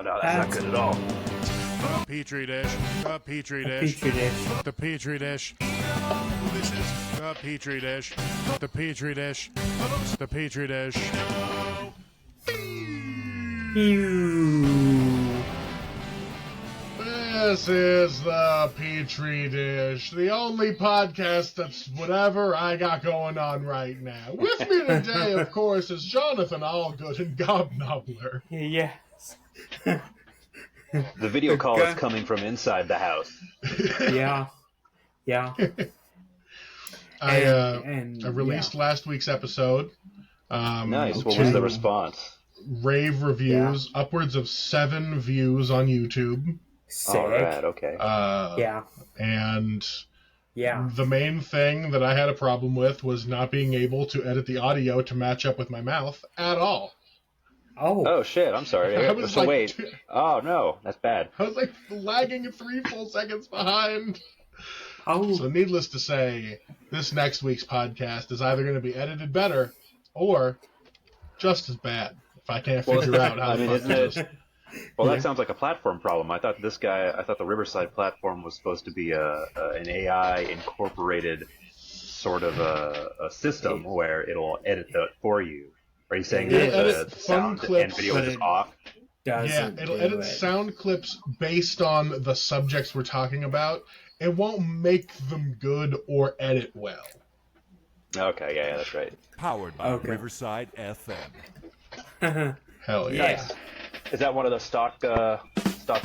No, that's not good at all. A petri dish. A petri dish. Petri dish. The petri dish. This is the petri dish. The petri dish. The petri dish. This is the Petri Dish, the only podcast that's whatever I got going on right now. With me today, of course, is Jonathan Allgood and Gobnobbler. Yes. The video call is coming from inside the house. Yeah. Yeah. I released last week's episode. Nice. What was the response? Rave reviews, upwards of 7 views on YouTube. Sick. All right. Okay. And the main thing that I had a problem with was not being able to edit the audio to match up with my mouth at all. Oh shit! I'm sorry. Wait. Oh no, that's bad. I was like lagging 3 full seconds behind. Oh. So needless to say, this next week's podcast is either going to be edited better or just as bad. If I can't figure out how to fuck this. Well, that sounds like a platform problem. I thought the Riverside platform was supposed to be an AI incorporated sort of a system where it'll edit that for you. Are you saying that the sound and video is off? Yeah, it'll edit sound clips based on the subjects we're talking about. It won't make them good or edit well. Okay, yeah, that's right. Powered by Riverside FM. Hell yeah. Nice. Is that one of the stock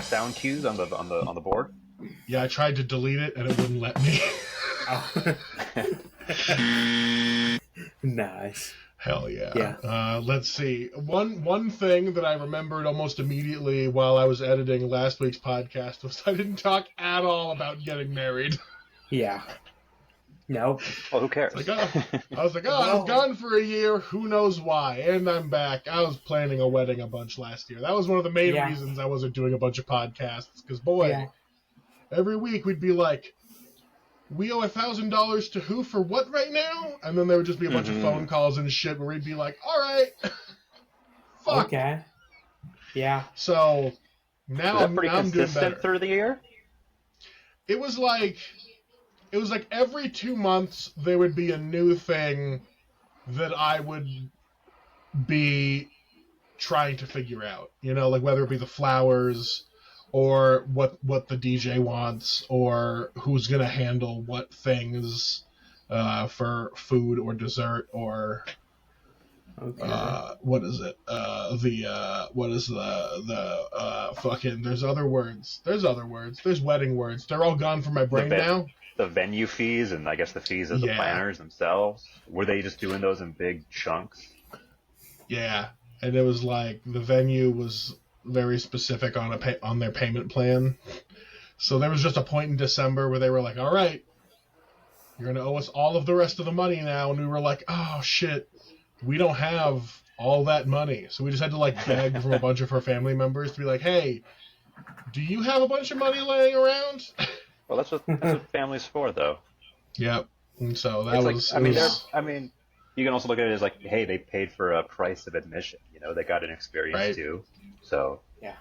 sound cues on the board? Yeah, I tried to delete it and it wouldn't let me. Nice. Hell yeah. Let's see. One thing that I remembered almost immediately while I was editing last week's podcast was I didn't talk at all about getting married. Yeah. Nope. Well, who cares? I was gone for a year. Who knows why? And I'm back. I was planning a wedding a bunch last year. That was one of the main reasons I wasn't doing a bunch of podcasts. Because, every week we'd be like, we owe $1,000 to who for what right now? And then there would just be a bunch of phone calls and shit where we'd be like, all right. Fuck. Okay. Yeah. So, now I'm doing better. Through the year? It was like every 2 months there would be a new thing that I would be trying to figure out. You know, like whether it be the flowers or what the DJ wants or who's going to handle what things for food or dessert or what is it? Fucking there's other words. There's wedding words. They're all gone from my brain now. The venue fees and I guess the fees of the planners themselves. Were they just doing those in big chunks? Yeah, and it was like the venue was very specific on their payment plan. So there was just a point in December where they were like, all right, you're going to owe us all of the rest of the money now. And we were like, oh shit, we don't have all that money. So we just had to like beg from a bunch of her family members to be like, hey, do you have a bunch of money laying around? Well, that's what family's for, though. Yep. And so that you can also look at it as like, hey, they paid for a price of admission. You know, they got an experience too. So yeah,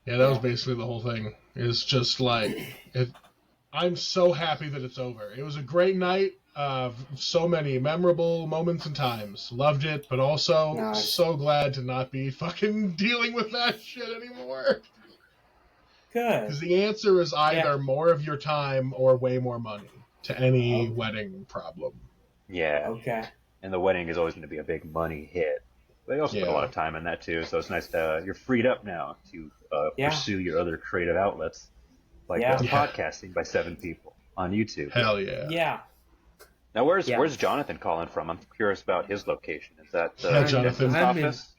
that was basically the whole thing. It's just like I'm so happy that it's over. It was a great night. So many memorable moments and times. Loved it, but also so glad to not be fucking dealing with that shit anymore. Good. Because the answer is either more of your time or way more money to any wedding problem. Yeah. Okay. And the wedding is always going to be a big money hit. They also put a lot of time in that too, so it's nice to you're freed up now to pursue your other creative outlets, like podcasting by 7 people on YouTube. Hell yeah. Yeah. Now, where's Jonathan calling from? I'm curious about his location. Is that Jonathan's office?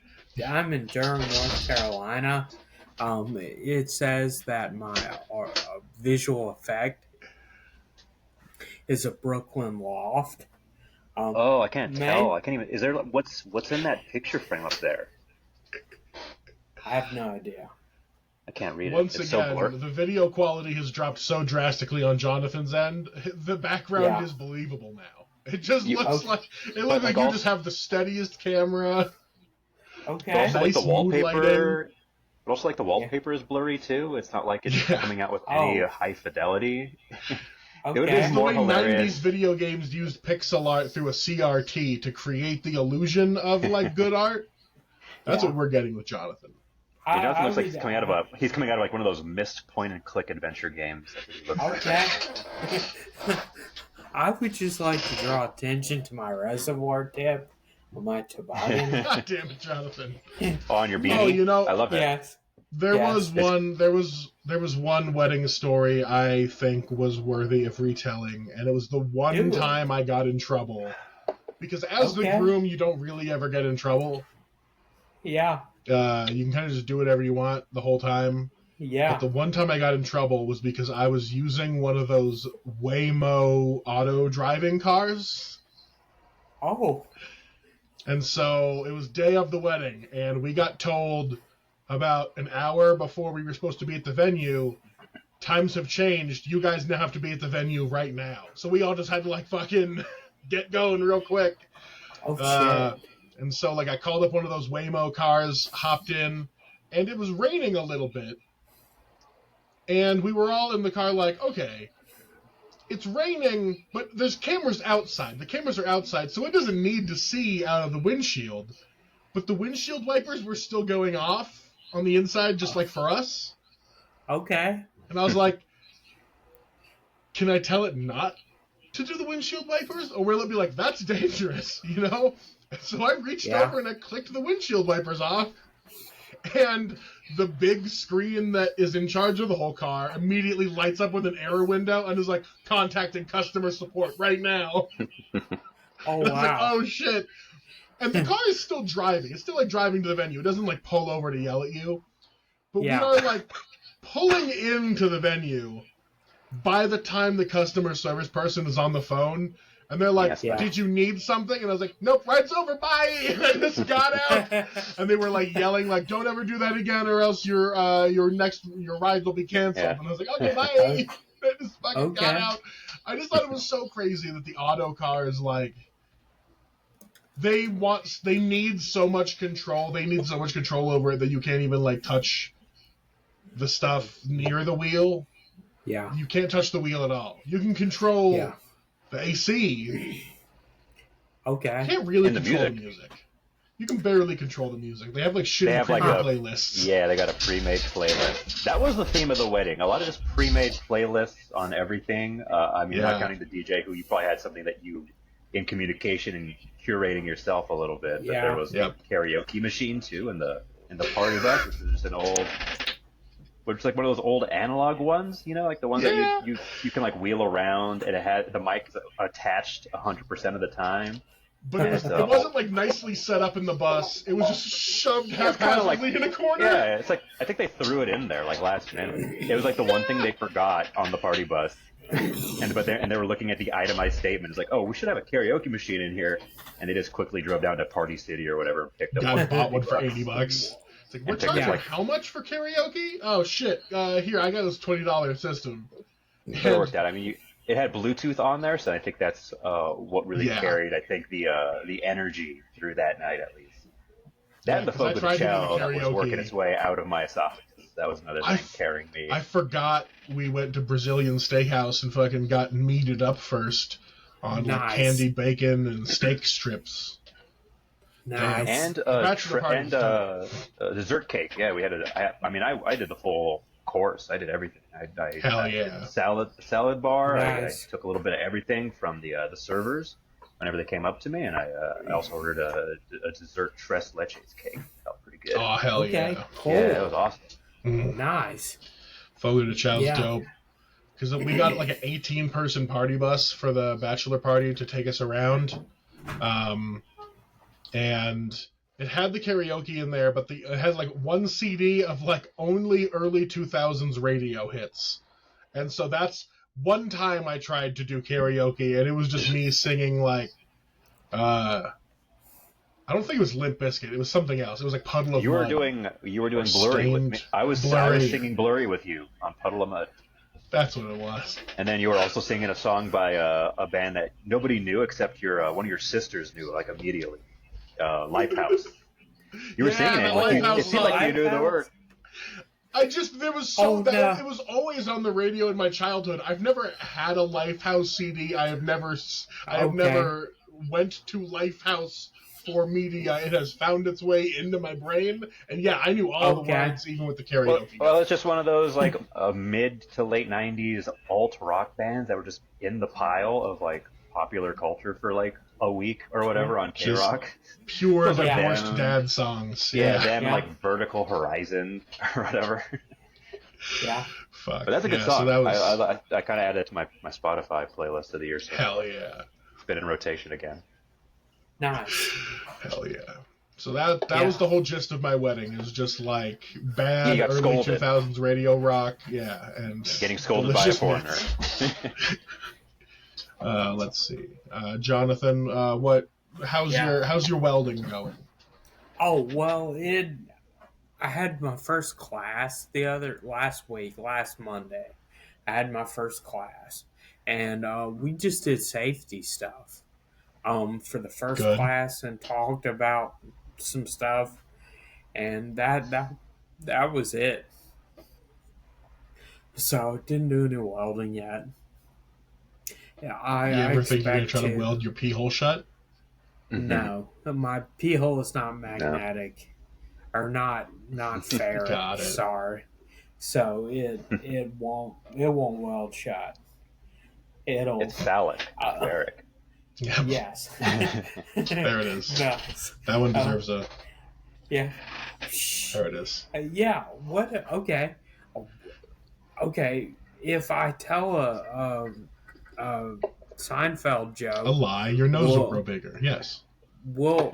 I'm in Durham, North Carolina. It says that my visual effect is a Brooklyn loft. I can't tell. I can't even. Is there what's in that picture frame up there? I have no idea. I can't read Once it. It's again, so blurry. the video quality has dropped so drastically on Jonathan's end. The background is believable now. It just looks like you just have the steadiest camera. Okay. Also, like the wallpaper. But also, like, the wallpaper is blurry too. It's not like it's Yeah. coming out with any Oh. high fidelity. It would Okay. be The more way hilarious. 90s video games used pixel art through a CRT to create the illusion of like good art. That's Yeah. what we're getting with Jonathan. Yeah, Jonathan looks like would- he's coming out of like one of those missed point and click adventure games. That's what he looks like. Okay. I would just like to draw attention to my reservoir tip on my toboggan. God damn it, Jonathan. On your beanie. Oh, you know, I love that. Yes. There Yes. was one wedding story I think was worthy of retelling, and it was the one Ooh. time I got in trouble. Because as the Okay. groom, you don't really ever get in trouble. Yeah. You can kind of just do whatever you want the whole time. Yeah. But the one time I got in trouble was because I was using one of those Waymo auto driving cars. Oh. And so it was day of the wedding, and we got told about an hour before we were supposed to be at the venue, times have changed. You guys now have to be at the venue right now. So we all just had to like fucking get going real quick. Oh shit. And so like I called up one of those Waymo cars, hopped in, and it was raining a little bit. And we were all in the car like, okay, it's raining, but there's cameras outside. The cameras are outside, so it doesn't need to see out of the windshield. But the windshield wipers were still going off on the inside, just like for us. Okay. And I was like, can I tell it not to do the windshield wipers? Or will it be like, that's dangerous, you know? And so I reached over and I clicked the windshield wipers off. And the big screen that is in charge of the whole car immediately lights up with an error window and is like, contacting customer support right now. Oh And I was like, wow. oh shit. And the car is still driving. It's still like driving to the venue. It doesn't like pull over to yell at you. But Yeah. we are like pulling into the venue by the time the customer service person is on the phone. And they're like, Yes, yeah. did you need something? And I was like, nope, ride's over, bye. And I just got out. And they were like yelling, like, don't ever do that again or else your ride will be canceled. Yeah. And I was like, okay, bye. I just fucking got Okay. out. I just thought it was so crazy that the auto car is like, they need so much control. They need so much control over it that you can't even like touch the stuff near the wheel. Yeah. You can't touch the wheel at all. You can control Yeah. the AC. Okay. You can't really And the control the music. music. You can barely control the music. They have like shitty They have, like, playlists. Yeah, they got a pre-made playlist. That was the theme of the wedding. A lot of just pre-made playlists on everything. I mean, Yeah. not counting the DJ, who you probably had something that you, in communication and curating yourself a little bit. But Yeah. there was Yep. a karaoke machine too in the party bus, which is just an old, which is like one of those old analog ones, you know, like the ones Yeah. that you can like wheel around, and it had the mic attached 100% of the time. But it wasn't like nicely set up in the bus. It was just shoved kinda like- haphazardly in a corner. Yeah, it's like I think they threw it in there like last minute. It was like the one thing they forgot on the party bus, and they were looking at the itemized statement. It's like, oh, we should have a karaoke machine in here, and they just quickly drove down to Party City or whatever and picked up God one. bought one for $80. It's like, we're And picked charging up, like- how much for karaoke? Oh shit! Here, I got this $20 system. It worked out. I mean, it had Bluetooth on there, so I think that's what really Yeah. carried. I think the energy through that night at least. That Yeah, and the 'cause I folk tried of to do the chow that was karaoke. working its way out of my esophagus. That was another thing carrying me. I forgot we went to Brazilian Steakhouse and fucking got meated up first on like Nice. candied bacon and steak strips. Nice. And bachelor party dessert cake. Yeah, we had I did the full course. I did everything. I Hell yeah. salad bar. Nice. I took a little bit of everything from the servers whenever they came up to me, and I also ordered a dessert tres leches cake. Felt pretty good. Oh hell Okay. yeah! Cool. Yeah, that was awesome. Mhm. Nice. Fogo de Chow's Yeah. dope. Because we got like an 18-person party bus for the bachelor party to take us around. And it had the karaoke in there, but it had like one CD of like only early 2000s radio hits. And so that's one time I tried to do karaoke, and it was just me singing like, I don't think it was Limp Bizkit. It was something else. It was like Puddle of You were Mud. doing Blurry with Stained me. I was Blurry. singing Blurry with you on Puddle of Mud. That's what it was. And then you were also singing a song by a band that nobody knew except one of your sisters knew, like immediately. Lifehouse. You were Yeah, singing the it. Like Lifehouse it seemed like you knew the song. word. There was no. it was always on the radio in my childhood. I've never had a Lifehouse CD. I have never went to Lifehouse for media. It has found its way into my brain, and yeah, I knew all the words, even with the karaoke. Well, it's just one of those like mid to late '90s alt rock bands that were just in the pile of like popular culture for like a week or whatever on K-Rock. Pure divorced dad songs. Yeah, them like Vertical Horizon or whatever. Yeah. Fuck. But that's a good song. So that was... I kind of added it to my Spotify playlist of the year. So hell yeah. It's been in rotation again. Nice. Hell yeah. So that was the whole gist of my wedding. It was just like bad early scolded. 2000s radio rock. Yeah, and getting scolded by a foreigner. Let's see, Jonathan. How's your welding going? Oh well, I had my first class last Monday. I had my first class, and we just did safety stuff. For the first class, and talked about some stuff, and that was it. So didn't do any welding yet. Yeah, I ever think you're gonna try to weld your pee hole shut? No, my pee hole is not magnetic, or not ferric. Got it. Sorry, so it won't weld shut. It's phallic, ferric. Yep. Yes. There it is. Nice. That one deserves a. Yeah. There it is. Yeah. What? Okay. Okay. If I tell a Seinfeld joke, a lie, your nose will grow bigger. Yes. Will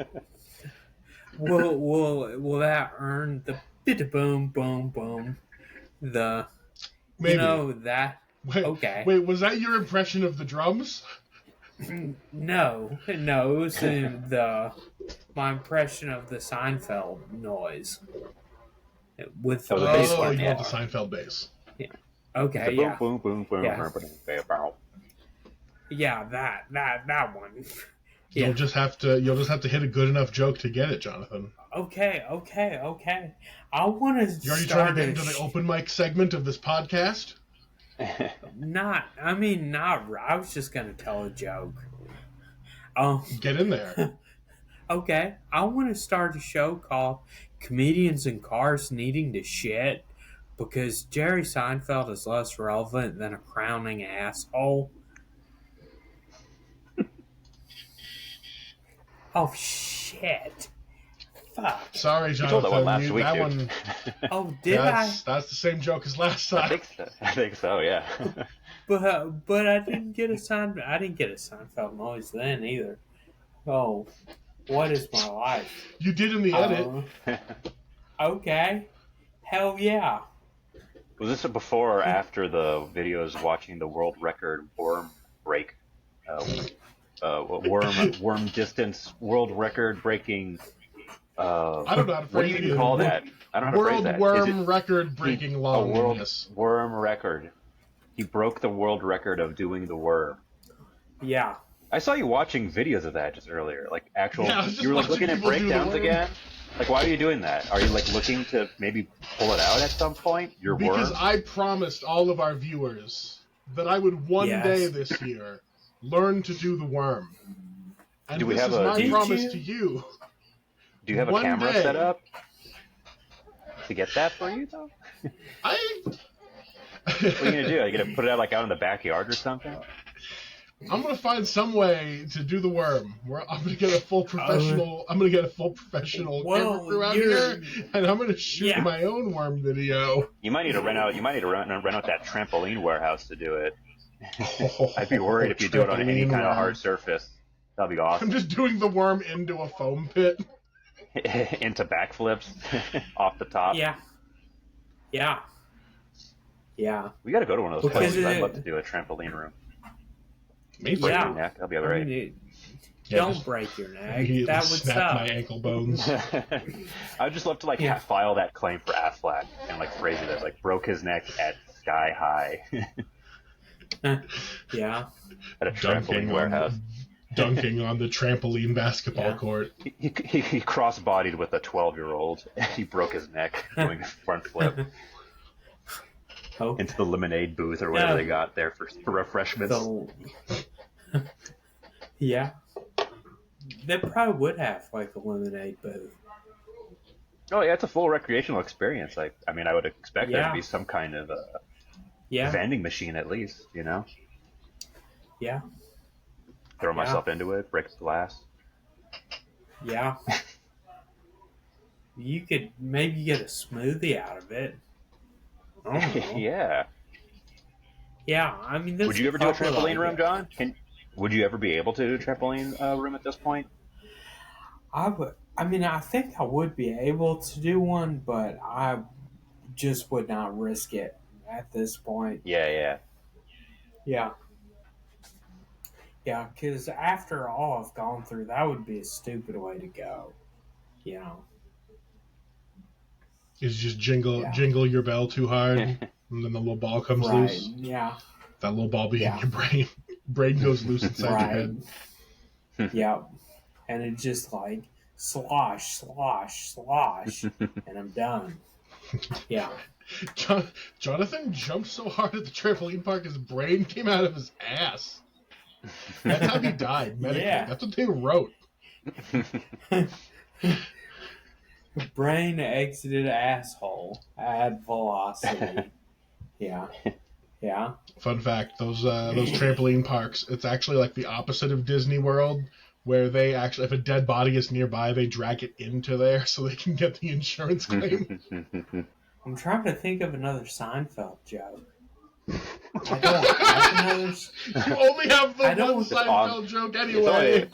that earn the bit boom boom boom? The maybe that. Okay. Wait, was that your impression of the drums? No, it was my impression of the Seinfeld noise. With you want the Seinfeld bass. Yeah. Okay. Yeah. Boom, boom, boom, yeah. boom. Yeah, that one. You'll just have to hit a good enough joke to get it, Jonathan. Okay. I want to. You already trying to get into the open mic segment of this podcast? Not. I was just gonna tell a joke. Get in there. Okay, I want to start a show called "Comedians in Cars Needing to Shit" because Jerry Seinfeld is less relevant than a crowning asshole. Oh shit! Fuck. Sorry, Jonathan. You told that one last week, that dude. One. Oh, did I? That's the same joke as last time. I think so. Yeah. But I didn't get a Seinfeld noise then either. Oh, what is my life? You did in the edit. Okay. Hell yeah. Was this before or after the videos watching the world record worm break? Worm distance world record breaking. I don't know how to phrase it. What do you even call that? I don't know how to phrase that. World record breaking longness. Worm record. He broke the world record of doing the worm. Yeah. I saw you watching videos of that just earlier. Like actual, you were like watching looking at people do the breakdowns worm. again. Like, why are you doing that? Are you like looking to maybe pull it out at some point? Your Because worm? I promised all of our viewers that I would one day this year learn to do the worm. And Do we this have is a- my Did promise to you. Do you have a one camera day- set up to get that for you though? What are you gonna do? Are you gonna put it out like out in the backyard or something? I'm gonna find some way to do the worm. I'm gonna get a full professional. Camera crew out here, and I'm gonna shoot my own worm video. You might need to rent out that trampoline warehouse to do it. I'd be worried if you do it on any kind of hard surface. That'd be awesome. I'm just doing the worm into a foam pit. Into backflips off the top. Yeah. We got to go to one of those Because places. I'd love to do a trampoline room. Me Break your neck. That'll be all right. Don't break your neck. That would snap suck. my ankle bones. I'd just love to file that claim for Affleck and like phrase it as like broke his neck at sky high Yeah. at a trampoline warehouse. Dunking on the trampoline basketball court. He cross-bodied with a 12-year-old. He broke his neck doing a front flip. Oh, into the lemonade booth or whatever they got there for refreshments. Yeah. They probably would have like a lemonade booth. Oh yeah, it's a full recreational experience. I mean, I would expect there to Yeah. be some kind of Yeah. vending machine at least. Yeah. Throw Yeah. myself into it, break the glass. Yeah. You could maybe get a smoothie out of it. I don't know. Yeah. Yeah, I mean, Would there's you a ever do a couple trampoline like room, John? Would you ever be able to do a trampoline room at this point? I would. I mean, I think I would be able to do one, but I just would not risk it at this point. Yeah, yeah. Yeah. Yeah, because after all I've gone through, that would be a stupid way to go. You know? Is just Yeah. jingle your bell too hard, and then the little ball comes Right. loose. Yeah. That little ball being Yeah. in your brain. Brain goes loose inside your Right. head. Yep. And it just like slosh, slosh, slosh, and I'm done. Yeah. Jonathan jumped so hard at the trampoline park his brain came out of his ass. That's how he died medically. Yeah. That's what they wrote. Brain exited asshole at velocity. Yeah. Yeah. Fun fact: those trampoline parks. It's actually like the opposite of Disney World, where they actually, if a dead body is nearby, they drag it into there so they can get the insurance claim. I'm trying to think of another Seinfeld joke. I don't have another. You only have the I one don't- Seinfeld joke anyway.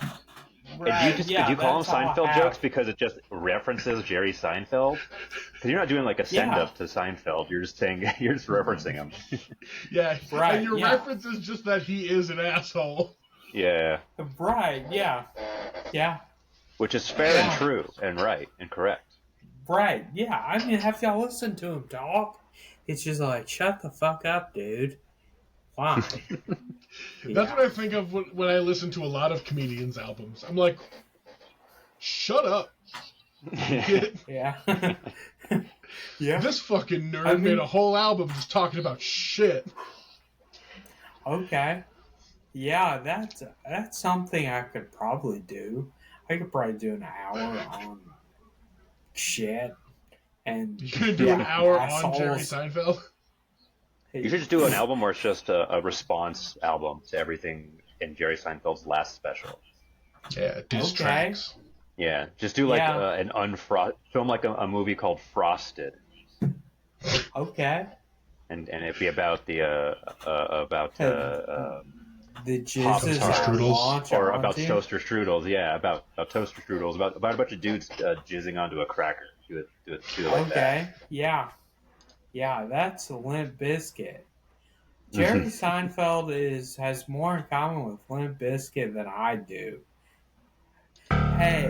Right. Did you call them that's all I Seinfeld have. jokes because it just references Jerry Seinfeld? Because you're not doing like a send up to Seinfeld. You're just saying you're just referencing him. Yeah, Right, and your yeah. reference is just that he is an asshole. Yeah, Right. Yeah. Yeah. which is fair and true and right and correct. Right. Yeah. I mean, have y'all listened to him talk? It's just like, shut the fuck up, dude. Why? That's what I think of when I listen to a lot of comedians' albums. I'm like, shut up. Yeah. Yeah. This fucking nerd made a whole album just talking about shit. Okay. Yeah, that's something I could probably do. I could probably do an hour on shit. And You're gonna do an hour on assholes. Jerry Seinfeld? You should just do an album where it's just a response album to everything in Jerry Seinfeld's last special. Yeah, diss Okay. tracks. Yeah, just do like Yeah. an film like a movie called Frosted, Okay. and it'd be about the The jizzes Toaster are strudels. launch or about onto. toaster strudels. Yeah, about toaster strudels. About a bunch of dudes jizzing onto a cracker. Do it like that. Okay. Yeah. Yeah, that's a Limp Bizkit. Jerry Seinfeld has more in common with Limp Bizkit than I do. Hey.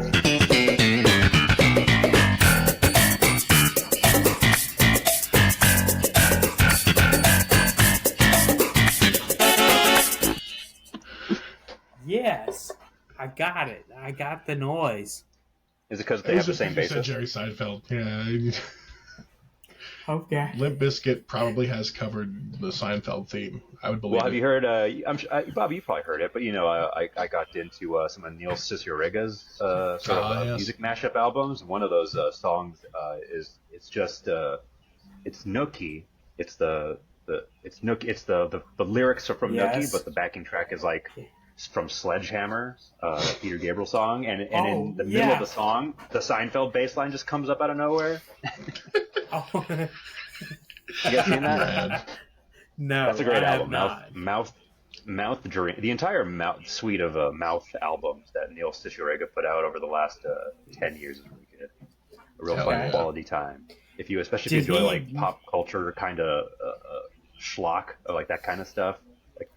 Yes, I got it. I got the noise. Is it because they have the same You said basis? Jerry Seinfeld. Yeah. Okay. Limp Bizkit probably has covered the Seinfeld theme. I would believe Well, have it. you heard? Bob, you probably heard it, but I got into some of Neil Cicerega's sort of yes. music mashup albums. One of those songs it's Nookie. It's the lyrics are from Yes. Nookie, but the backing track is like from Sledgehammer, Peter Gabriel song, and in the middle of the song, the Seinfeld bass line just comes up out of nowhere. Oh, You guys seen that? Rad. no, That's a great I have album. not. Mouth Dream. The entire suite of Mouth albums that Neil Cicerega put out over the last 10 years is really good. A real Hell fun yeah. quality time. Especially if you Did enjoy he- like pop culture kind of schlock, like that kind of stuff, like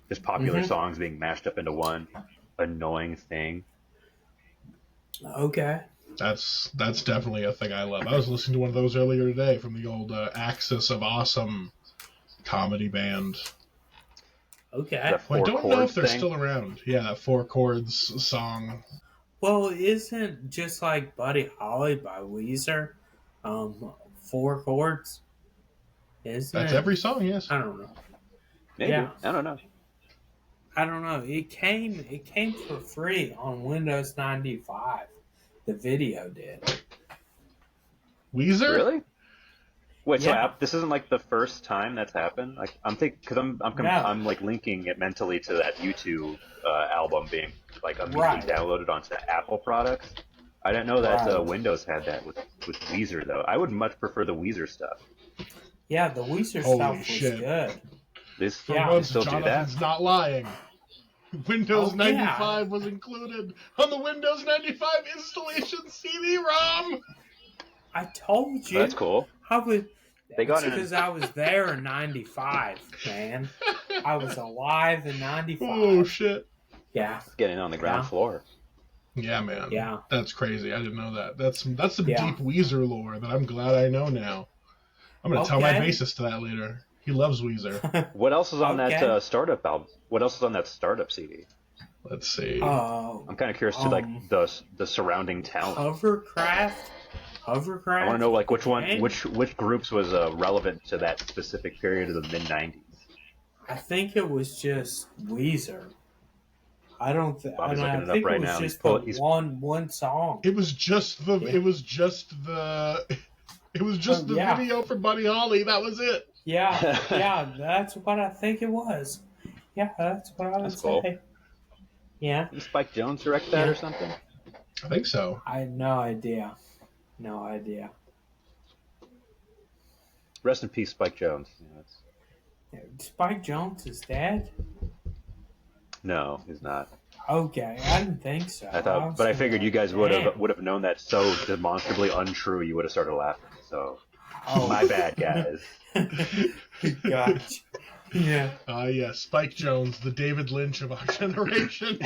just popular songs being mashed up into one annoying thing. Okay. That's definitely a thing I love. I was listening to one of those earlier today from the old Axis of Awesome comedy band. Okay. That Well, I four don't know chords if they're thing. still around. Yeah, that four chords song. Well, isn't just like Buddy Holly by Weezer, 4 chords? Isn't That's it? every song, yes. I don't know. Maybe. Yeah. I don't know. I don't know. It came for free on Windows 95. The video did. Weezer? Really? Wait, Yeah. so this isn't like the first time that's happened. Like I'm thinking, because No. I'm like linking it mentally to that YouTube album being like immediately Right. downloaded onto Apple products. I didn't know that Right. Windows had that with Weezer though. I would much prefer the Weezer stuff. Yeah, the Weezer Holy stuff was shit. good. This Yeah. they Once still do that. Jonathan's not lying. Windows Oh, yeah. 95 was included on the Windows 95 installation CD-ROM. I told you. That's cool. I was. They got it in- because I was there in '95, man. I was alive in '95. Oh shit. Yeah, Getting on the ground Yeah. floor. Yeah, man. Yeah. That's crazy. I didn't know that. That's some Yeah. deep Weezer lore that I'm glad I know now. I'm gonna tell my Okay. bassist that later. He loves Weezer. What else is on Okay. that startup album? What else is on that startup CD? Let's see. I'm kind of curious to like the surrounding talent. Hovercraft. I want to know like which Okay. which groups was relevant to that specific period of the mid '90s. I think it was just Weezer. I don't. Bobby's looking it up think right it was now. just He's- one song. It was just the Yeah. it was just the Yeah. video for Buddy Holly. That was it. Yeah, yeah, that's what I think it was. Yeah, that's what I would That's cool. say. Yeah, Did Spike Jones direct that Yeah. or something? I think so. I had no idea. No idea. Rest in peace, Spike Jones. Yeah, Spike Jones is dead? no, he's not. Okay, I didn't think so. I thought, was but I figured you guys Damn. would have known that so demonstrably untrue. You would have started laughing. So Oh. my bad, guys. Gotcha. Yeah. Yes, Spike Jones, the David Lynch of our generation.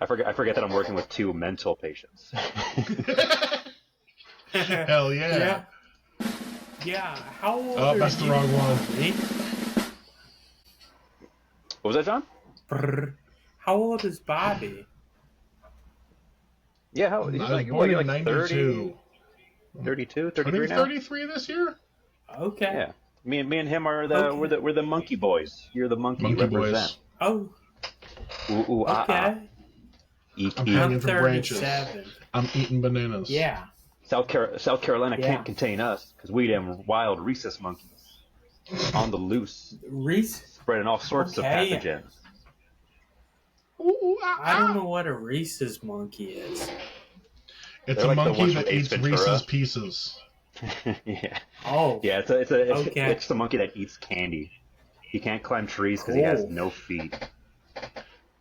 I forget that I'm working with two mental patients. Hell yeah. Yeah. Yeah. How old Oh, are that's the you, wrong one. Bobby? What was that, John? Brr. How old is Bobby? Yeah, how I he's was like, born what, you're in like 92. 32, 33 Turning now? 33 this year? Okay. Yeah. Me and him are Okay. we're the monkey boys. You're the monkey, Monkey represent. Oh, Ooh, ooh, ah, okay. ah. Eek, I'm eek. hanging I'm from branches. 37. I'm eating bananas. Yeah. South Carolina Yeah. can't contain us because we them wild rhesus monkeys on the loose, Reese? spreading all sorts Okay. of pathogens. Ooh, ah, I don't ah. know what a Reese's monkey is. It's They're a like the monkey ones that from Ace eats Ventura. Reese's Pieces. Yeah, Oh. yeah. It's Okay. it's the monkey that eats candy. He can't climb trees because he has Cool. no feet.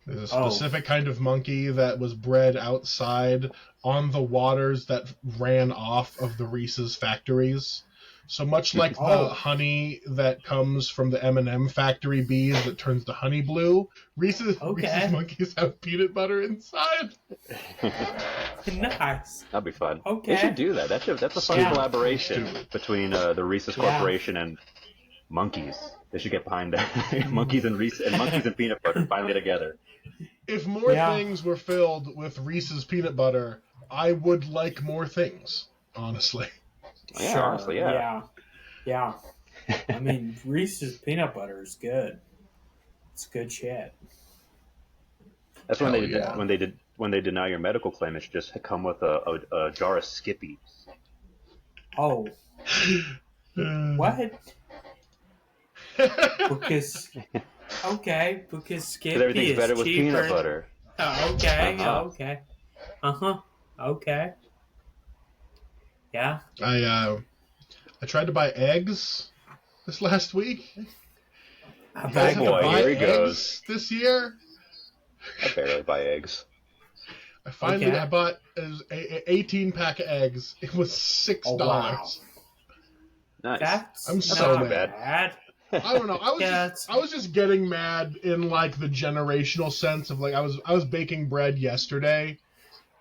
There's a Oh. specific kind of monkey that was bred outside on the waters that ran off of the Reese's factories. So much like the Oh. honey that comes from the M&M factory bees that turns to honey blue, Reese's monkeys have peanut butter inside. Nice. That'd be fun. Okay. They should do that. That's a fun Yeah. collaboration Stupid. between the Reese's Yeah. Corporation and monkeys. They should get behind that. monkeys and peanut butter finally together. If more Yeah. things were filled with Reese's peanut butter, I would like more things, honestly. Yeah, Sure. honestly, yeah. Yeah. I mean, Reese's peanut butter is good. It's good shit. That's when Hell they did yeah. when they deny your medical claim. It should just come with a jar of Skippies. Oh, what? Because Skippy Everything's is better with cheaper. peanut butter. Oh, okay. Uh-huh. Okay. Okay. Yeah. I tried to buy eggs this last week. I You guys bet have boy, to buy here he eggs goes. this year. I barely buy eggs. I finally Okay. I bought an 18-pack of eggs. It was $6. Oh, wow. Nice. That's I'm not so mad. bad. I don't know. Yeah, I was just getting mad in like the generational sense of like I was baking bread yesterday,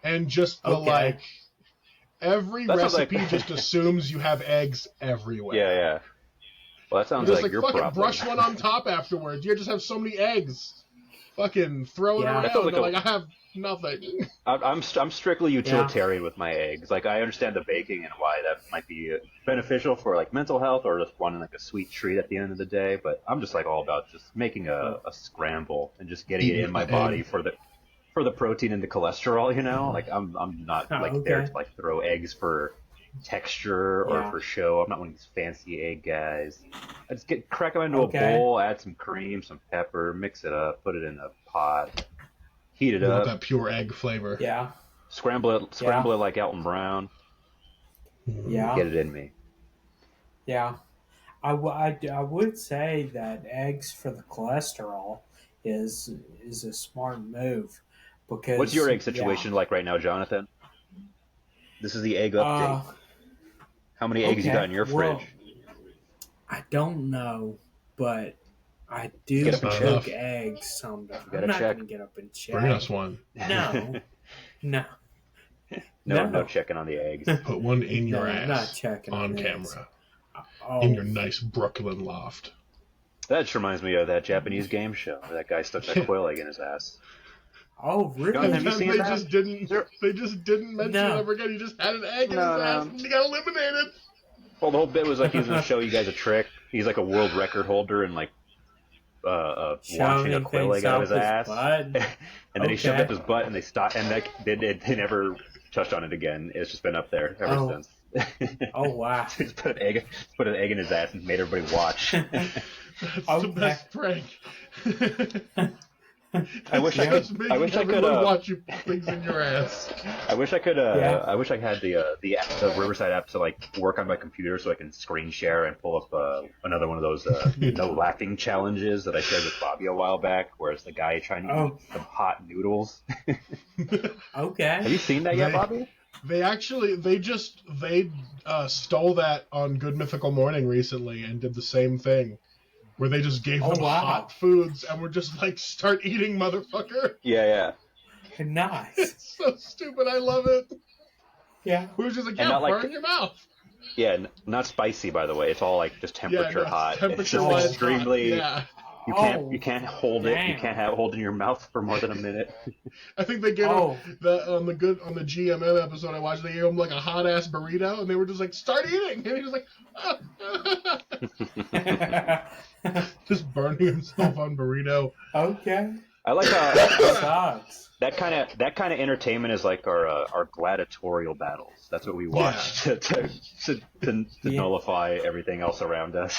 and just the Okay. like every That sounds recipe like- just assumes you have eggs everywhere. Yeah. Well, that sounds Just like your fucking problem. brush one on top afterwards. You just have so many eggs. fucking throw it Yeah. around. That feels like They're a- like, I have nothing. I'm strictly utilitarian with my eggs. Like I understand the baking and why that might be beneficial for like mental health or just wanting like a sweet treat at the end of the day. But I'm just like all about just making a scramble and just getting it Eating in my the body egg. for the protein and the cholesterol. You know, like I'm not Oh, like there okay. to like throw eggs for texture or Yeah. for show. I'm not one of these fancy egg guys. I just crack them into Okay. a bowl, add some cream, some pepper, mix it up, put it in a pot, heat it You want up. that pure egg flavor. Yeah. Scramble it like Alton Brown. Yeah. Get it in me. Yeah. I would say that eggs for the cholesterol is a smart move because What's your egg situation like right now, Jonathan? This is the egg update. How many eggs you got in your fridge? I don't know, but I do Get up and cook check. eggs sometimes. gotta I'm not check. going to get up and check. Bring us one. No. No. No checking on the eggs. Put one in your No, I'm not ass checking on on eggs. camera Oh, in your nice Brooklyn loft. That just reminds me of that Japanese game show where that guy stuck that quail egg in his ass. oh, really? Jonathan, have you And seen they that? just didn't mention No. it ever again. He just had an egg in No, his ass no. and he got eliminated. Well, the whole bit was like he was going to show you guys a trick. He's like a world record holder and like launching a Shoving quail things egg out of his up his ass. butt? And then he shoved Okay. up his butt and they stopped and they never touched on it again. It's just been up there ever Oh. since. Oh, wow. So he just put an egg in his ass and made everybody watch. That's Okay. the best prank. I wish I Just could. making I wish I could. everyone watch you put things in your ass. I wish I could. Yeah. I wish I had the Riverside app to like work on my computer so I can screen share and pull up another one of those no laughing challenges that I shared with Bobby a while back, where it's the guy trying to Oh. eat some hot noodles. Okay. Have you seen that yet, Bobby? They stole that on Good Mythical Morning recently and did the same thing, where they just gave Oh, them wow. hot foods and were just like, start eating, motherfucker. Yeah. Nice. It's so stupid. I love it. Yeah. We're just like, And yeah, not like- burn your mouth. Yeah, not spicy, by the way. It's all like just temperature hot. Temperature It's just wise hot. extremely. Yeah. You can't hold it. You damn. can't hold it in your mouth for more than a minute. I think they gave Oh. him on the GMM episode I watched. They gave him like a hot ass burrito, and they were just like, "Start eating," and he was like, just burning himself on burrito. Okay. I like how Sucks. that kind of entertainment is like our gladiatorial battles. That's what we watch to Yeah. nullify everything else around us.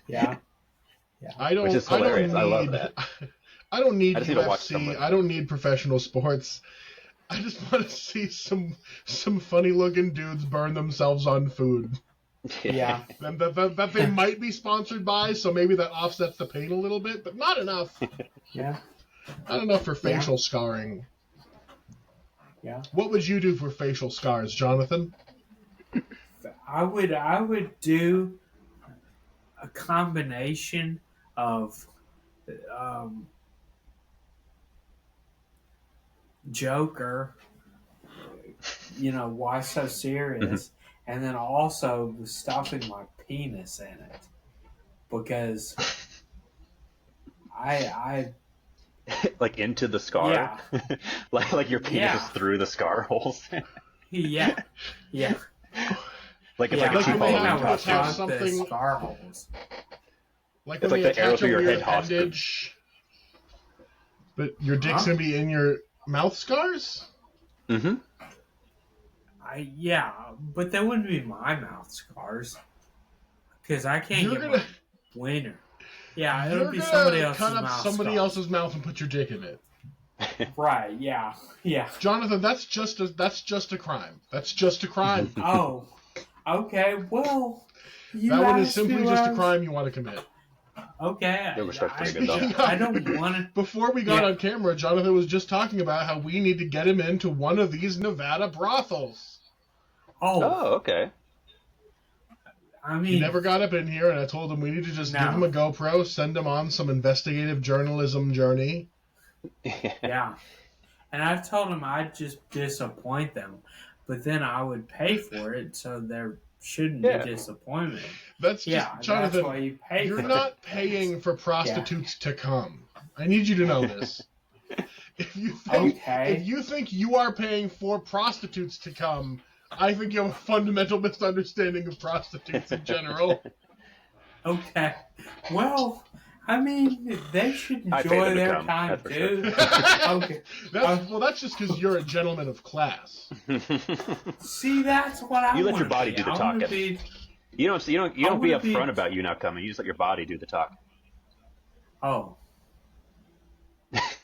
Yeah. Which is hilarious. I love that. I don't need I just need to watch some of UFC. it. I don't need professional sports. I just want to see some funny looking dudes burn themselves on food. Yeah. And that they might be sponsored by, so maybe that offsets the pain a little bit, but not enough. Yeah. Not enough for facial scarring. Yeah. What would you do for facial scars, Jonathan? I would do a combination of Joker, why so serious, and then also stuffing my penis in it because I Like into the scar, Yeah. like your penis Yeah. is through the scar holes. yeah Like it's yeah, like a like cheap when they Halloween have to costume. attach the something- scar holes. Like It's when like they the arrow attach through a your weird head hostage. appendage, but your dick's Huh? gonna be in your mouth scars? Mm-hmm. But that wouldn't be my mouth scars because I can't You're get gonna- my wiener. Yeah, it You're would be gonna somebody else's cut up mouth. somebody scars. else's mouth and put your dick in it. Right? Yeah. Jonathan, that's just a crime. That's just a crime. Oh. Okay. Well, you That one is asked simply who just a else- crime you want to commit. Okay. Yeah, which starts pretty I, good, though. I don't want to. Before we got Yeah. on camera, Jonathan was just talking about how we need to get him into one of these Nevada brothels. Oh, okay. I He mean, never got up in here, and I told him we need to just No. give him a GoPro, send him on some investigative journalism journey. yeah. And I've told him I'd just disappoint them, but then I would pay for it, so there shouldn't Yeah. be disappointment. That's just, Yeah, Jonathan, that's why you pay you're for not it. paying for prostitutes to come. I need you to know this. If you think you are paying for prostitutes to come, I think you have a fundamental misunderstanding of prostitutes in general. Okay. Well, I mean, they should enjoy their time too. Okay. That's just because you're a gentleman of class. See, that's what I. You let your body do the talking. You don't be upfront about you not coming. You just let your body do the talking. Oh.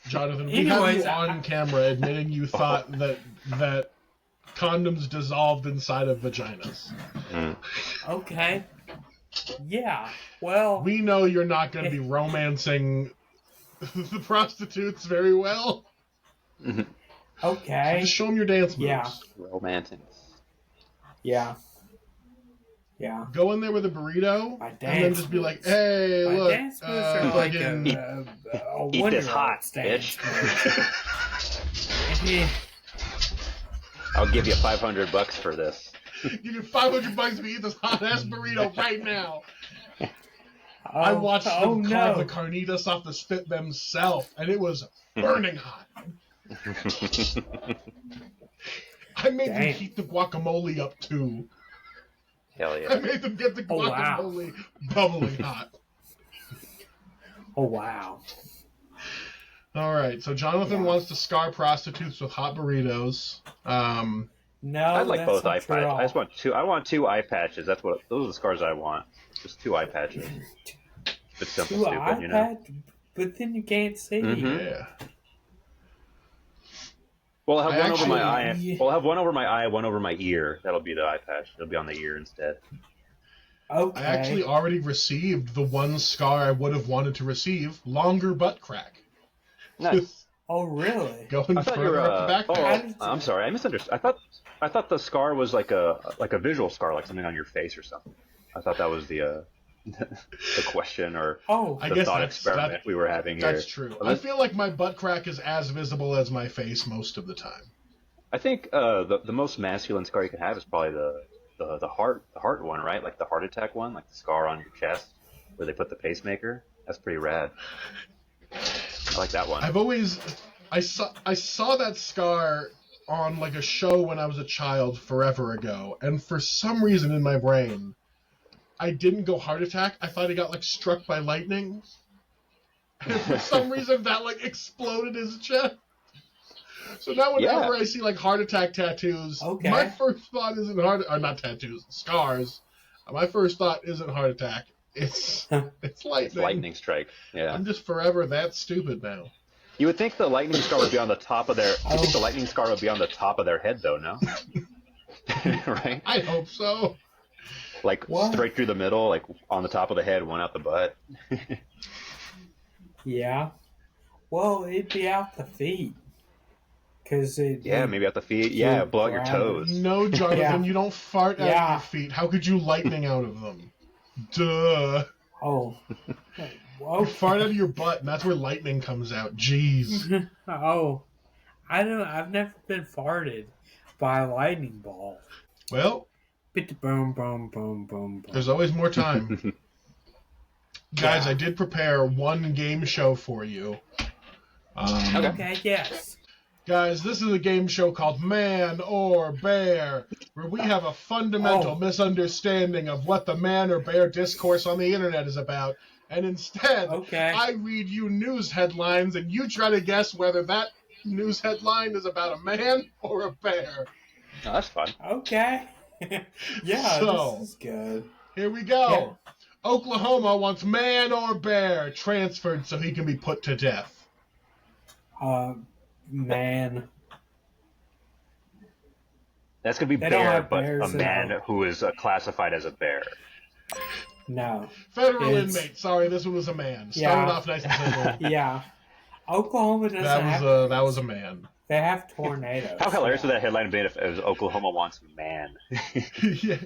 Jonathan, we have you on camera admitting you thought that condoms dissolved inside of vaginas. Okay. Yeah. Well, we know you're not going to be romancing the prostitutes very well. Okay. So just show them your dance moves. Yeah. Romancing. Yeah. Yeah. Go in there with a burrito and then just be like, "Hey, my look, dance moves are like a eat this hot, bitch." I'll give you $500 for this. Give you $500 to eat this hot ass burrito right now. I watched them carve the carnitas off the spit themselves, and it was burning hot. I made them heat the guacamole up too. Hell yeah! I made them get the guacamole bubbling hot. Oh wow! All right, so Jonathan wants to scar prostitutes with hot burritos. No, I'd like both eye patches. I just want two. I want 2 eye patches. Those are the scars I want. Just 2 eye patches. It's simple, stupid, you know. But then you can't see. Mm-hmm. Yeah. Well, I'll have one over my eye. Well, I'll have one over my eye, one over my ear. That'll be the eye patch. It'll be on the ear instead. Okay. I actually already received the one scar I would have wanted to receive. Longer butt crack. Nice. Oh, really? Going further up the back. I'm sorry. I misunderstood. I thought the scar was like a visual scar, like something on your face or something. I thought that was the question or the thought experiment we were having here. That's true. I feel like my butt crack is as visible as my face most of the time. I think the most masculine scar you can have is probably the heart one, right? Like the heart attack one, like the scar on your chest where they put the pacemaker. That's pretty rad. I like that one. I saw that scar on like a show when I was a child forever ago, and for some reason in my brain, I didn't go heart attack. I thought he got like struck by lightning, and for some reason that like exploded his chest. So now whenever I see like heart attack tattoos, my first thought isn't not tattoos, scars. My first thought isn't heart attack. It's lightning. It's lightning strike. Yeah. I'm just forever that stupid now. You would think the lightning scar would be on the top of their. You think the lightning scar would be on the top of their head, though? No. Right. I hope so. Like straight through the middle, like on the top of the head, one out the butt. Yeah. Well, it'd be out the feet. Maybe out the feet. Yeah, blow out your toes. No, Jonathan, you don't fart out of your feet. How could you lightning out of them? Duh. Oh. You fart out of your butt, and that's where lightning comes out. Jeez. Oh. I've never been farted by a lightning bolt. Well. Boom, boom, boom, boom. There's always more time. Guys, I did prepare one game show for you. Okay, yes. Guys, this is a game show called Man or Bear, where we have a fundamental misunderstanding of what the man or bear discourse on the internet is about. And instead, I read you news headlines, and you try to guess whether that news headline is about a man or a bear. Oh, that's fun. Okay. This is good. Here we go. Yeah. Oklahoma wants man or bear transferred so he can be put to death. Man. That's going to be bear, but a man who is classified as a bear. No. Federal inmate. Sorry, this one was a man. Started off nice and simple. Yeah. Oklahoma doesn't that was a man. They have tornadoes. How hilarious would that headline have been if it was Oklahoma wants man? Yeah.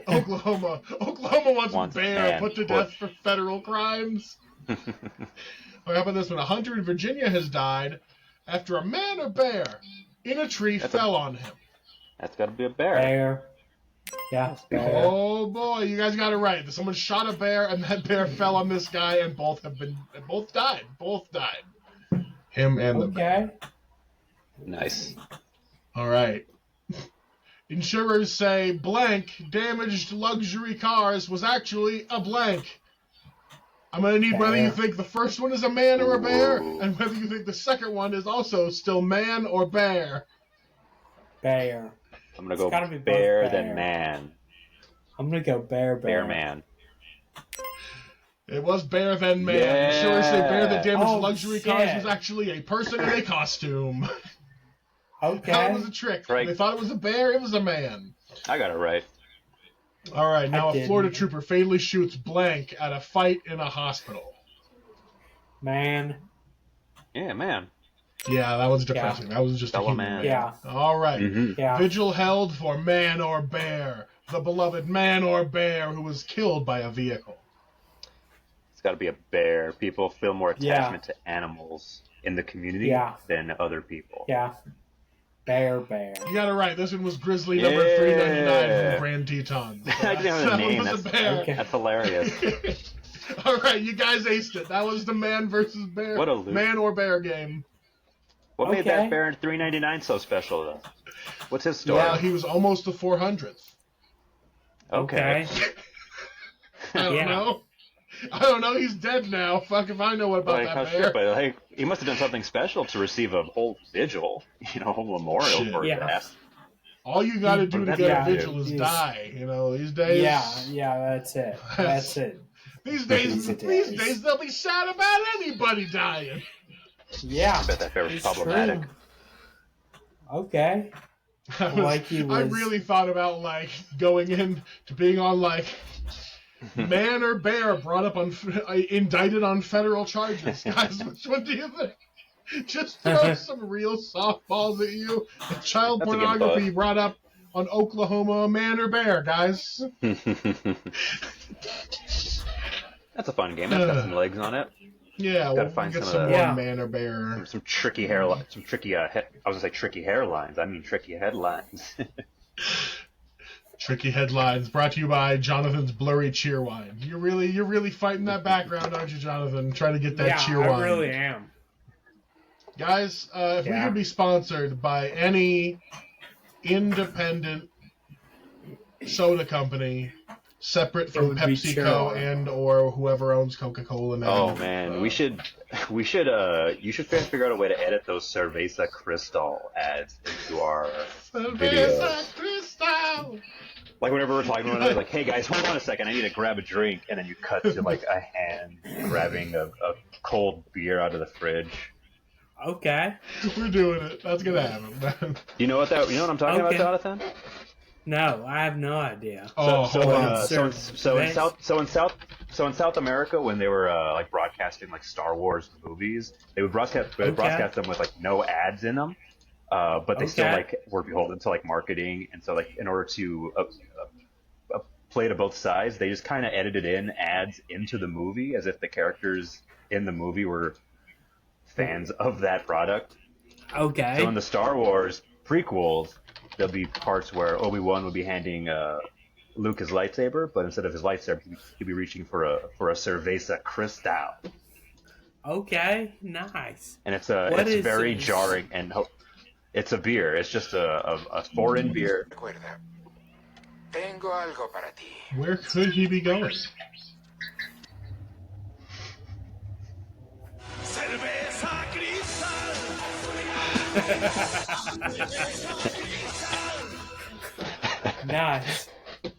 Oklahoma wants bear put to death for federal crimes. Or how about this one? A hunter in Virginia has died after a man or bear in a tree fell on him. That's got to be a bear. Bear. Yeah. Bear. Oh boy, you guys got it right. Someone shot a bear, and that bear fell on this guy, and both died. Both died. Him and the bear. Okay. Nice. All right. Insurers say blank damaged luxury cars was actually a blank. I'm going to need whether you think the first one is a man or a bear, and whether you think the second one is also still man or bear. Bear. I'm gonna go gotta be bear both than bear. man. I'm gonna go bear. Bear man. It was bear than man. Yeah. Insurers say bear that damaged Oh, luxury shit. cars was actually a person in a costume. Okay. That was a trick. Right. They thought it was a bear, it was a man. I got it right. All right, now a didn't. Florida trooper fatally shoots blank at a fight in a hospital. Man. Yeah, man. Yeah, that was depressing. That was just a Fellow human man. man. Yeah. All right. Mhm. Yeah. Vigil held for man or bear. The beloved man or bear who was killed by a vehicle. It's got to be a bear. People feel more Yeah. attachment to animals in the community Yeah. than other people. Yeah. Bear. You got it right. This one was Grizzly number Yeah. 399 from Grand Teton. I didn't have a That name. one was a bear. Okay. That's hilarious. All right, you guys aced it. That was the man versus bear. What a loser. Man or bear game. What made Okay. that bear in 399 so special, though? What's his story? Well, he was almost the 400th. Okay. I don't Yeah. know. I don't know. He's dead now. Fuck if I know what about Like, that how bear. shit, but like, he must have done something special to receive a whole vigil, a whole memorial Shit. for his Yeah. death. All you got to do to What get does a that do? vigil is Yes. die. These days. Yeah. That's it. That's it. These days, they'll be sad about anybody dying. Yeah. I bet that bear was It's problematic. true. Okay. Like he I was- really thought about going in to being on man or bear brought up on indicted on federal charges. Guys, which one do you think? Just throw some real softballs at you. If child That's a good pornography thought. brought up on Oklahoma, man or bear, guys. That's a fun game. That's got some legs on it. Yeah, Gotta we'll find get some some of more that. Yeah. man or bear. Some tricky hairline, some tricky. I was gonna say tricky hairlines. I mean tricky headlines. Tricky headlines brought to you by Jonathan's blurry cheer wine. You're really fighting that background, aren't you, Jonathan? Trying to get that Yeah, cheer I wine. really am. Guys, if we Yeah. could be sponsored by any independent soda company separate It from would be PepsiCo Cheerwine. and or whoever owns Coca-Cola now. Oh man, you should you should figure out a way to edit those Cerveza Cristal ads into our Cerveza videos. Cristal. Like whenever we're talking to one another, like, hey guys, hold on a second, I need to grab a drink, and then you cut to like a hand grabbing a cold beer out of the fridge. Okay. We're doing it. That's gonna happen. You know what I'm talking Okay. about, Jonathan? No, I have no idea. Oh, So hold in, on. so in South America, when they were like broadcasting like Star Wars movies, they would broadcast them with like no ads in them, but they still Okay. like were beholden to like marketing, and so like in order to play to both sides, they just kind of edited in ads into the movie as if the characters in the movie were fans of that product. Okay. So in the Star Wars prequels, there'll be parts where Obi-Wan will be handing Luke his lightsaber, but instead of his lightsaber, he'll be reaching for a Cerveza Cristal, Okay. Nice. and it's What is very this? jarring, and it's a beer. It's just a foreign beer. Recuerda, tengo algo para ti. Where could he be going? Nice.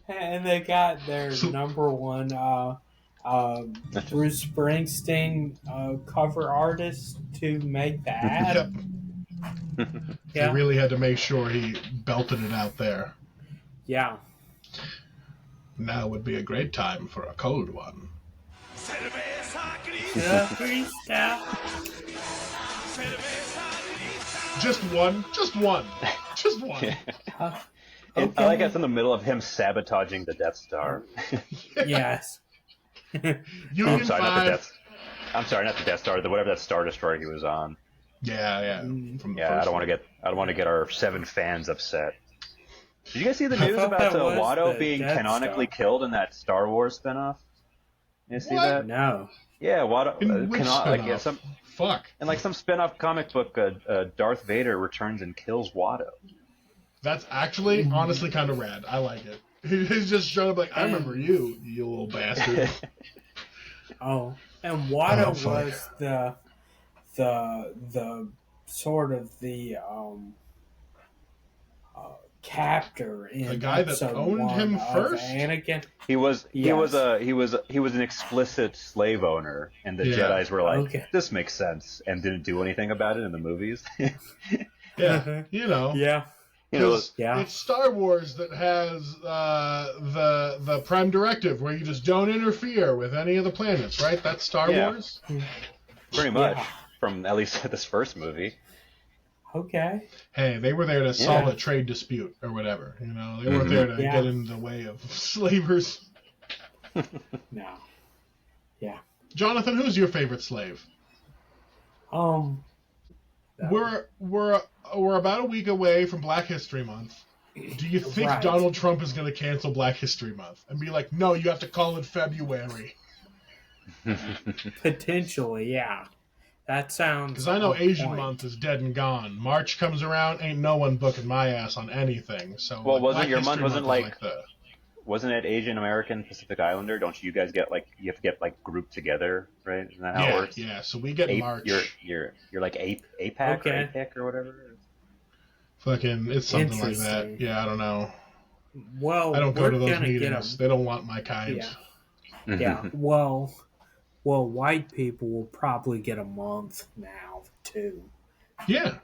And they got their number one Bruce Springsteen cover artist to make the ad. Yep. Yeah. He really had to make sure he belted it out there. Yeah. Now would be a great time for a cold one. Freestyle. Just one. Just one. Just one. And I like it's in the middle of him sabotaging the Death Star. Yes. Union I'm sorry, not the 5. Death. I'm sorry, not the Death Star. Whatever that Star Destroyer he was on. Yeah. From the Yeah, I first don't one. want to get our 7 fans upset. Did you guys see the I news thought about that was Watto the being Death canonically Star. killed in that Star Wars spinoff? You see What? that? No. Yeah, Watto. In which spinoff? Some Fuck. in like some spin-off comic book, Darth Vader returns and kills Watto. That's actually, honestly, kind of rad. I like it. He's just showing up like, I remember you little bastard. Oh, and Watto Oh, fuck. was the sort of the captor in The guy that episode owned 1 him of first? Anakin. He was Yes. an explicit slave owner, and the Yeah. Jedi's were like, Okay. "This makes sense," and didn't do anything about it in the movies. Yeah, you know. Yeah. You know, 'Cause Yeah. it's Star Wars that has the Prime Directive where you just don't interfere with any of the planets, right? That's Star Yeah. Wars. pretty much Yeah. from at least this first movie. Okay. Hey, they were there to solve Yeah. a trade dispute or whatever. You know, they weren't there to Yeah. get in the way of slavers. No. Yeah. Jonathan, who's your favorite slave? Um. We're about a week away from Black History Month. Do you think Right. Donald Trump is going to cancel Black History Month and be like, no, you have to call it February? Potentially, yeah. That sounds. Because I know on Asian point. Month is dead and gone. March comes around, ain't no one booking my ass on anything. So, Well, like, wasn't Black your History month wasn't is like- the Wasn't it Asian American Pacific Islander? Don't you guys get you have to get grouped together, right? Isn't that how it yeah, works? yeah. So we get March. You're like APAC Okay. or APIC or whatever. Fucking, it's something like that. Interesting. Yeah, I don't know. Well, I don't go we're to those gonna get meetings. 'em. They don't want my kind. Yeah. Yeah. Well, white people will probably get a month now too, Yeah,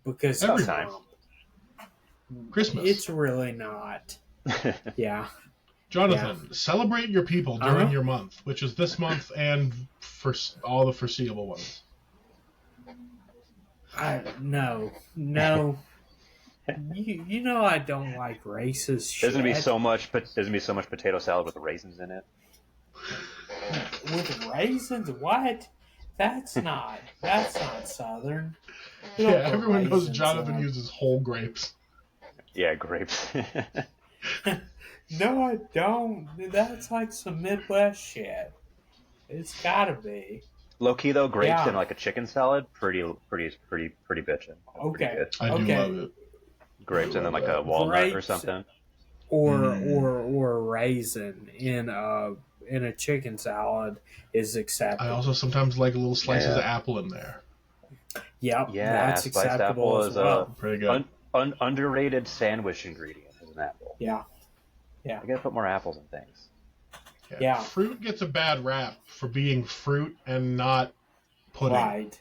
because Every time. Trump. Christmas. It's really not. Yeah. Jonathan, celebrate your people during Uh-huh. your month, which is this month and for all the foreseeable ones. No. You know I don't like racist shit. There's gonna be so much potato salad with raisins in it. With raisins. What? That's not Southern. You Yeah, don't put everyone knows raisins Jonathan on. uses whole grapes. Yeah, grapes. No, I don't. That's like some Midwest shit. It's gotta be. Low key though, grapes Yeah. in like a chicken salad, pretty bitchin'. That's Okay. pretty good. I do Okay. love it. Grapes and then like a walnut or Grapes. something. Or a raisin in a chicken salad is acceptable. I also sometimes like little slices Yeah. of apple in there. Yep, Yeah, that's sliced acceptable apple as is well. Pretty good. Underrated sandwich ingredient is an apple. Yeah, I gotta put more apples in things. yeah. Fruit gets a bad rap for being fruit and not pudding.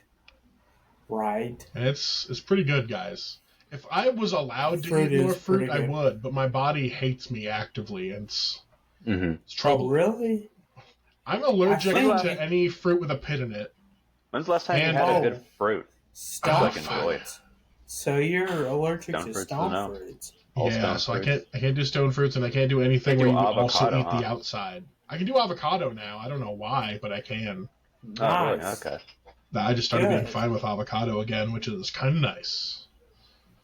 Right. And it's pretty good, guys. If I was allowed to Fruit eat more is fruit, pretty I good. would, but my body hates me actively, and it's Mm-hmm. trouble. Oh, really? I'm allergic I think- to any fruit with a pit in it. When's the last time And- you had Oh. a good fruit? Stone like enjoy it. fruits. So you're allergic Stone to fruits, stone no. fruits. All Yeah, stone so fruits. I can't do stone fruits, and I can't do anything Can't where do you also avocado, eat the huh? outside. I can do avocado now. I don't know why, but I can. Oh, really? Nice. Okay. I just started being Good. fine with avocado again, which is kind of nice.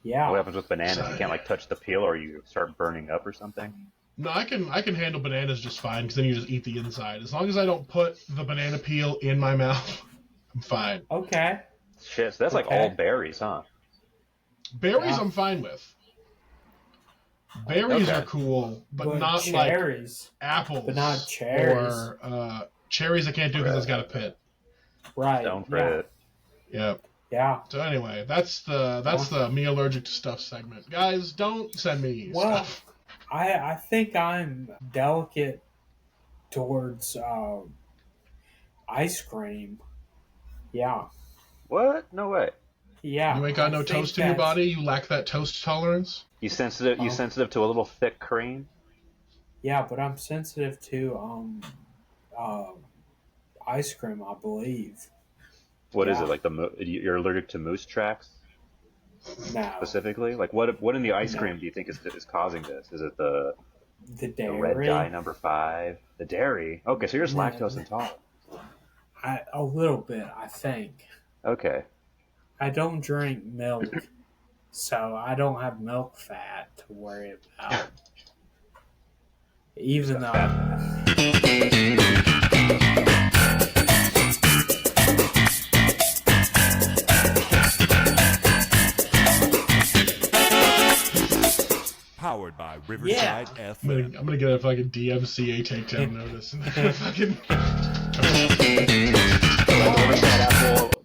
Yeah. What happens with bananas? You can't touch the peel, or you start burning up or something. No, I can handle bananas just fine because then you just eat the inside. As long as I don't put the banana peel in my mouth, I'm fine. Okay. Shit, so that's like Okay. all berries, huh? Berries, Yeah. I'm fine with. Berries Okay. are cool, but But not like cherries. apples. But not cherries. Or cherries I can't do because it's got a pit. Right. Don't yeah. fruit. Yep. Yeah. So anyway, that's the me allergic to stuff segment. Guys, don't send me Well, stuff. I think I'm delicate towards ice cream. Yeah. What? No way. Yeah. You ain't got I no think toast in your that's- body. You lack that toast tolerance. You sensitive? You Oh. sensitive to a little thick cream? Yeah, but I'm sensitive to ice cream, I believe. What is Yeah. it like? You're allergic to moose tracks No. specifically? Like what in the ice No. cream do you think is causing this? Is it the The dairy. red dye number 5? The dairy? Okay, so you're just No. lactose intolerant. A little bit, I think. Okay. I don't drink milk, so I don't have milk fat to worry about. Even though. Powered by Riverside I'm FM. gonna get a fucking DMCA takedown notice. And fucking...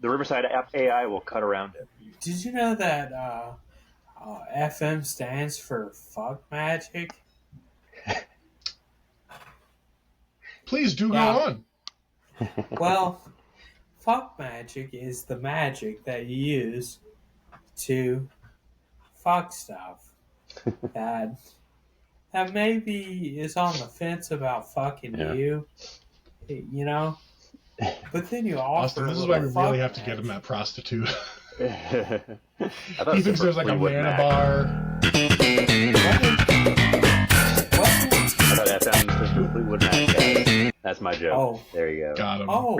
The Riverside app AI will cut around it. Did you know that FM stands for fuck magic? Please do Yeah. go on. Well, fuck magic is the magic that you use to fuck stuff that maybe is on the fence about fucking you, you know. But then you offer. Austin, this is why we really have to get him that prostitute. I thought He it was thinks for there's like a Fleetwood mana Mac. bar. I thought FM stood for Fleetwood Mac. Guys. That's my joke. Oh. There you go. Got him. Oh,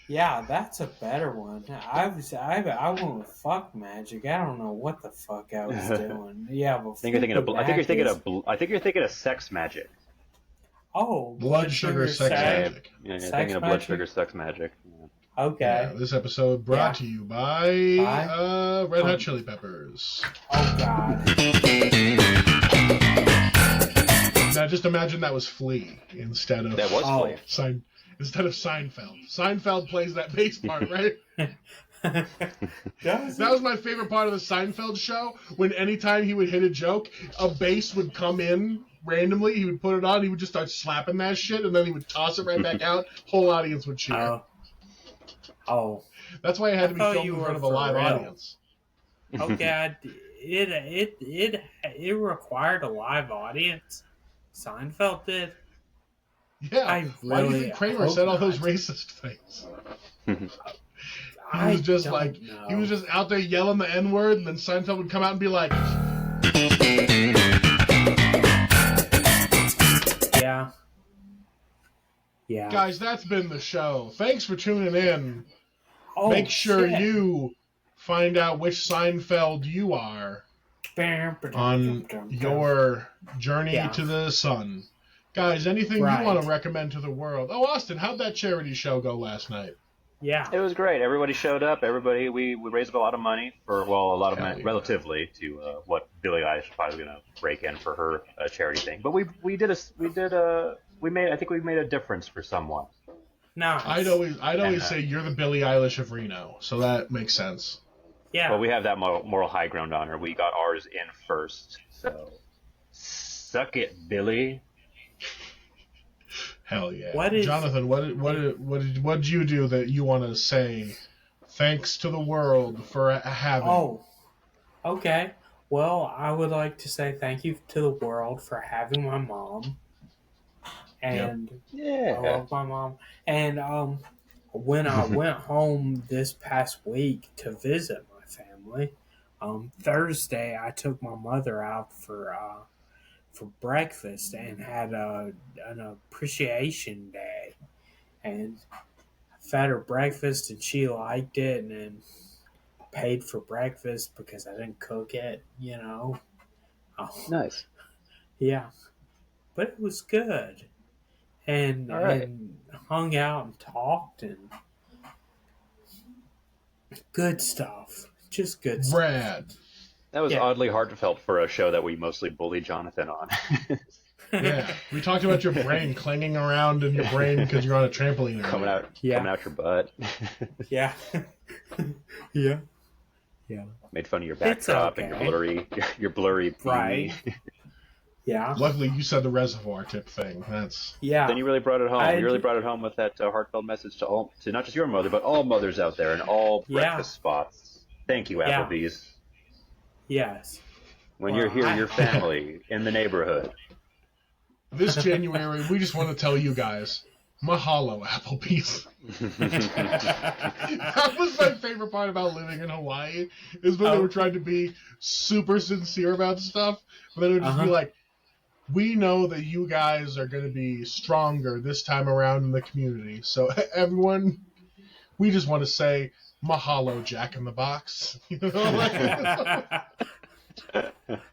yeah, that's a better one. I went with fuck magic. I don't know what the fuck I was doing. Yeah, but I think you're thinking of sex magic. Oh, Blood sugar sex magic. Yeah, you're Sex thinking of blood magic? sugar sex magic. Yeah. Okay. Yeah, this episode brought to you by Red Hot Chili Peppers. Oh God. Now just imagine that was Flea instead of That was Flea. Instead of Seinfeld. Seinfeld plays that bass part, right? Does That was my favorite part of the Seinfeld show, when anytime he would hit a joke, a bass would come in randomly, he would put it on, he would just start slapping that shit, and then he would toss it right back out, whole audience would cheer. Oh. That's why it had to be I thought filmed you in were front of a for live real. audience. Okay. It required a live audience. Seinfeld did. Yeah, I why do you really think Kramer hope said all those not. racist things? I He was just don't like, know. he was just out there yelling the N-word, and then Seinfeld would come out and be like, Yeah. Yeah. guys, that's been the show. Thanks for tuning in. Oh, Make sure shit. you find out which Seinfeld you are on your journey Yeah. to the sun. Guys, anything Right. you want to recommend to the world? Oh, Austin, how'd that charity show go last night? Yeah. It was great. Everybody showed up. We raised a lot of money for, well, a lot of money, Yeah. relatively to what Billie Eilish is probably going to rake in for her charity thing. But I think we made a difference for someone. Nice. I'd always say you're the Billie Eilish of Reno, so that makes sense. Yeah. Well, we have that moral high ground on her. We got ours in first. So suck it, Billy. Hell yeah. Jonathan, what did you do that you want to say thanks to the world for having? Oh, okay. Well, I would like to say thank you to the world for having my mom. And I love my mom. And when I went home this past week to visit my family, Thursday I took my mother out for breakfast and had an appreciation day, and I fed her breakfast and she liked it, and then paid for breakfast because I didn't cook it, you know. Nice. Yeah, but it was good, and All right. and hung out and talked and good stuff, just good stuff. Brad. That was Yeah. oddly heartfelt for a show that we mostly bully Jonathan on. Yeah, we talked about your brain clanging around in your brain because you're on a trampoline. coming out your butt. Yeah, yeah, yeah. Made fun of your It's backdrop and okay. your blurry pee. Right. Yeah, Luckily, you said the reservoir tip thing. That's yeah. Then you really brought it home. I- You really brought it home with that heartfelt message to not just your mother, but all mothers out there and all Yeah. breakfast spots. Thank you, Yeah. Applebee's. Yes. When Well, you're here, I- your family in the neighborhood. this January. We just want to tell you guys, mahalo, Applebee's. That was my favorite part about living in Hawaii, is when they were trying to be super sincere about stuff, but then it would just be like, we know that you guys are going to be stronger this time around in the community. So everyone, we just want to say Mahalo, Jack in the Box. You know, like,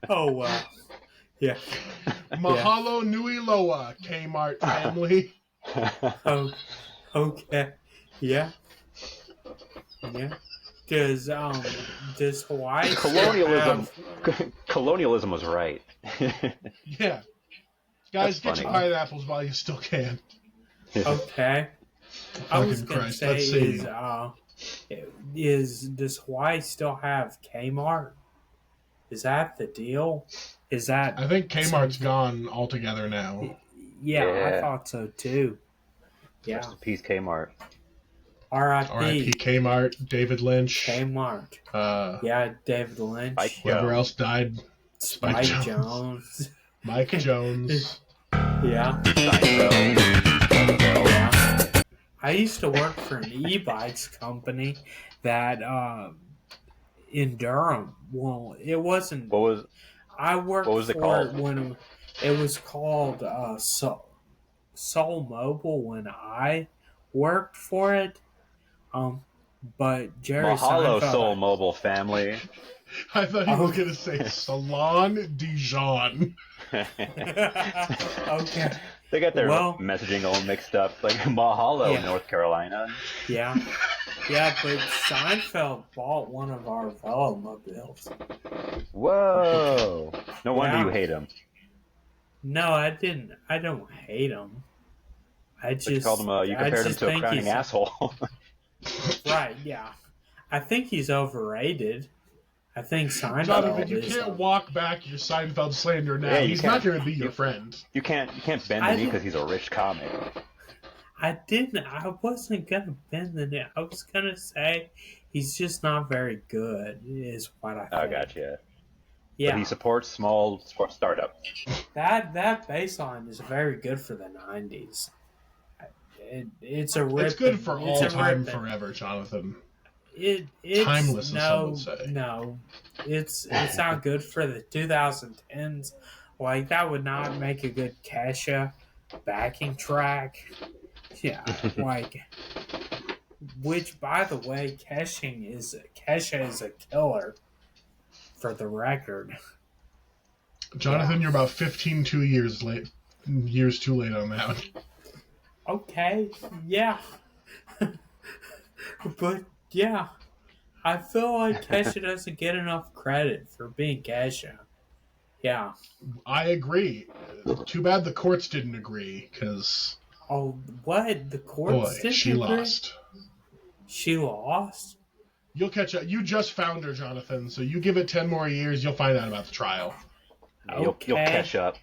Oh wow. Yeah. Mahalo Nui Loa, Kmart family. Oh, okay. Yeah. Yeah. Does Hawaii still Colonialism. have- Colonialism was right. Yeah. Guys, That's get your funny. pineapples while you still can. Okay. I was Fucking gonna Christ, say let's see. does Hawaii still have Kmart? Is that the deal? Is that I think Kmart's gone altogether now. Yeah, I Yeah. thought so too. Yeah. Rest in peace, Kmart. R.I.P. R.I.P. Kmart, David Lynch, Kmart. uh, Yeah, David Lynch. Spike whoever Jones. else died, Spike Jones. Jones. Mike Jones. Yeah. Seinfeld. Yeah. I used to work for an e-bikes company that in Durham. Well, it wasn't. What was? I worked What was it for it called? when it was called Soul Mobile when I worked for it. But Jerry Mahalo, Seinfeld. Soul Mobile family. I thought he was Okay. going to say Salon Dijon. Okay. They got their Well- messaging all mixed up. Like Mahalo, Yeah. North Carolina. Yeah. Yeah, but Seinfeld bought one of our Velomobiles. Whoa! No wonder Yeah. you hate him. No, I didn't. I don't hate him. I But you just called him. You I compared him just to a think crowning he's- asshole. Right? Yeah. I think he's overrated. I think Seinfeld Jonathan, you is. can't walk back your Seinfeld slander now. Yeah, you He's not can't. going to be your You- friend. you can't bend I the knee didn't- because he's a rich comic. I didn't. I wasn't gonna bend the knee. I was gonna say he's just not very good. Is what I think. Oh, gotcha. Yeah. But he supports small startups. That baseline is very good for the '90s. It's a rip. It's good for it's all a time, rip- forever, Jonathan. It's Timeless, as some no, would say. no. It's not good for the 2010s. Like that would not make a good Kesha backing track. Yeah, like which, by the way, Kesha is a killer. For the record. Jonathan, you're about 15 years too late on that. Okay, yeah. But yeah, I feel like Kesha doesn't get enough credit for being Kesha. Yeah. I agree. Too bad the courts didn't agree, because, Oh, what? The courts boy, didn't she agree? lost. She lost? You'll catch up. You just found her, Jonathan, so you give it 10 more years, you'll find out about the trial. You'll Okay. catch up.